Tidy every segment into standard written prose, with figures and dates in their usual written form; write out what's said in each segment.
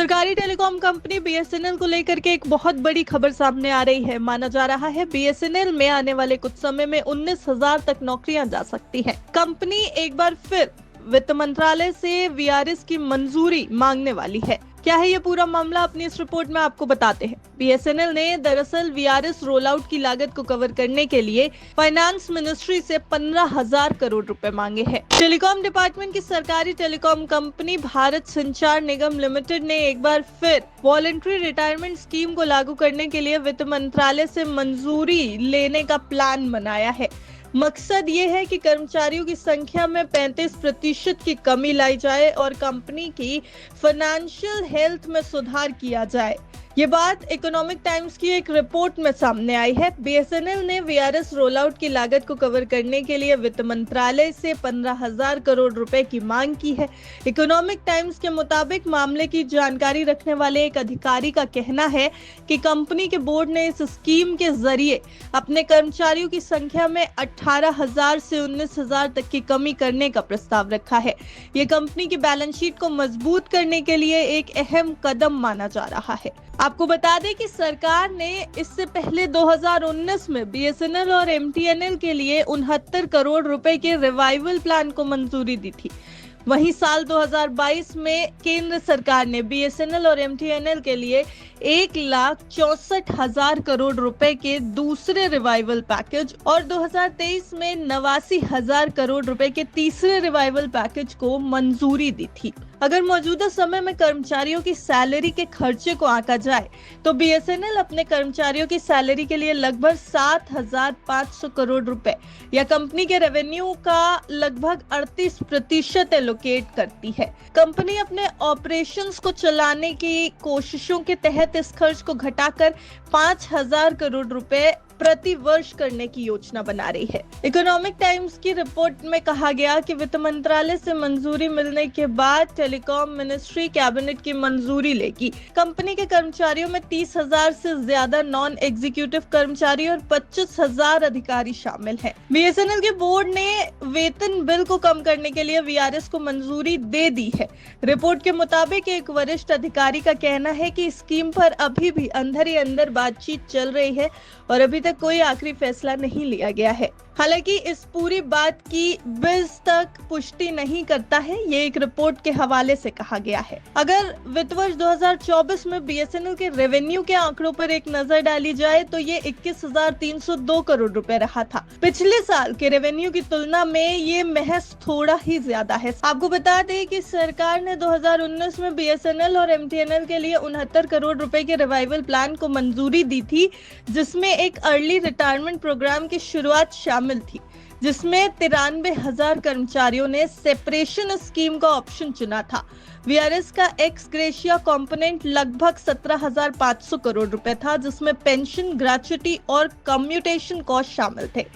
सरकारी telecom company BSNL को लेकर के एक बहुत बड़ी खबर सामने आ रही है। माना जा रहा है बीएसएनएल में आने वाले कुछ समय में 19,000 तक नौकरियां जा सकती हैं। कंपनी एक बार फिर वित्त मंत्रालय से वीआरएस की मंजूरी मांगने वाली है। क्या है ये पूरा मामला, अपनी इस रिपोर्ट में आपको बताते हैं। बीएसएनएल ने दरअसल वीआरएस रोल आउट की लागत को कवर करने के लिए फाइनेंस मिनिस्ट्री से 15,000 करोड़ रुपए मांगे हैं। टेलीकॉम डिपार्टमेंट की सरकारी टेलीकॉम कंपनी भारत संचार निगम लिमिटेड ने एक बार फिर वॉलंटरी रिटायरमेंट स्कीम को लागू करने के लिए वित्त मंत्रालय से मंजूरी लेने का प्लान बनाया है। मकसद ये है कि कर्मचारियों की संख्या में 35% की कमी लाई जाए और कंपनी की फाइनेंशियल हेल्थ में सुधार किया जाए। ये बात इकोनॉमिक टाइम्स की एक रिपोर्ट में सामने आई है। बीएसएनएल ने वीआरएस रोल आउट की लागत को कवर करने के लिए वित्त मंत्रालय से 15,000 करोड़ रुपए की मांग की है। इकोनॉमिक टाइम्स के मुताबिक मामले की जानकारी रखने वाले एक अधिकारी का कहना है कि कंपनी के बोर्ड ने इस स्कीम के जरिए अपने कर्मचारियों की संख्या में 18,000 से 19,000 तक की कमी करने का प्रस्ताव रखा है। ये कंपनी की बैलेंस शीट को मजबूत करने के लिए एक अहम कदम माना जा रहा है। आपको बता दें कि सरकार ने इससे पहले 2019 में बीएसएनएल और एमटीएनएल के लिए 69 करोड़ रुपए के रिवाइवल प्लान को मंजूरी दी थी। वहीं साल 2022 में केंद्र सरकार ने बीएसएनएल और एमटीएनएल के लिए 1,64,000 करोड़ रुपए के दूसरे रिवाइवल पैकेज और 2023 में 89,000 करोड़ रुपए के तीसरे रिवाइवल पैकेज को मंजूरी दी थी। अगर मौजूदा समय में कर्मचारियों की सैलरी के खर्चे को आंका जाए तो बीएसएनएल अपने कर्मचारियों की सैलरी के लिए लगभग 7,500 करोड़ रुपए या कंपनी के रेवेन्यू का लगभग 38% एलोकेट करती है। कंपनी अपने ऑपरेशंस को चलाने की कोशिशों के तहत इस खर्च को घटाकर 5,000 करोड़ रुपए प्रति वर्ष करने की योजना बना रही है। इकोनॉमिक टाइम्स की रिपोर्ट में कहा गया कि वित्त मंत्रालय से मंजूरी मिलने के बाद टेलीकॉम मिनिस्ट्री कैबिनेट की मंजूरी लेगी। कंपनी के कर्मचारियों में 30,000 से ज्यादा नॉन एग्जीक्यूटिव कर्मचारी और 25,000 अधिकारी शामिल हैं। बीएसएनएल के बोर्ड ने वेतन बिल को कम करने के लिए वीआरएस को मंजूरी दे दी है। रिपोर्ट के मुताबिक एक वरिष्ठ अधिकारी का कहना है कि स्कीम पर अभी भी अंदर ही अंदर बातचीत चल रही है और अभी तक कोई आखिरी फैसला नहीं लिया गया है। हालांकि इस पूरी बात की बिल्स तक पुष्टि नहीं करता है, ये एक रिपोर्ट के हवाले से कहा गया है। अगर वित्त वर्ष 2024 में बीएसएनएल के रेवेन्यू के आंकड़ों पर एक नजर डाली जाए तो ये 21,302 करोड़ रुपए रहा था। पिछले साल के रेवेन्यू की तुलना में ये महज थोड़ा ही ज्यादा है। आपको बता दें कि सरकार ने 2019 में बीएसएनएल और एमटीएनएल के लिए 69 करोड़ रुपए के रिवाइवल प्लान को मंजूरी दी थी, जिसमें एक अर्ली रिटायरमेंट प्रोग्राम की शुरुआत शामिल थी, जिसमें 93,000 कर्मचारियों ने सेपरेशन स्कीम का ऑप्शन चुना था। वीआरएस का एक्स ग्रेशिया कंपोनेंट लगभग 17,500 करोड़ रुपए था, जिसमें पेंशन, ग्रेच्युटी और कम्यूटेशन कॉस्ट शामिल थे।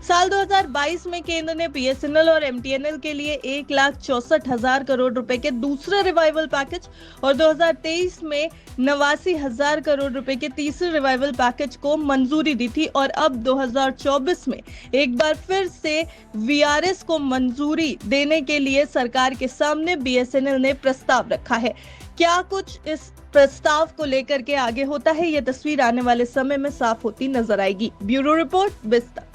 साल 2022 में केंद्र ने बीएसएनएल और एमटीएनएल के लिए 1,64,000 करोड़ रुपए के दूसरे रिवाइवल पैकेज और 2023 में 89,000 करोड़ रुपए के तीसरे रिवाइवल पैकेज को मंजूरी दी थी और अब 2024 में एक बार फिर से वीआरएस को मंजूरी देने के लिए सरकार के सामने बीएसएनएल ने प्रस्ताव रखा है। क्या कुछ इस प्रस्ताव को लेकर के आगे होता है, ये तस्वीर आने वाले समय में साफ होती नजर आएगी। ब्यूरो रिपोर्ट, विस्तार।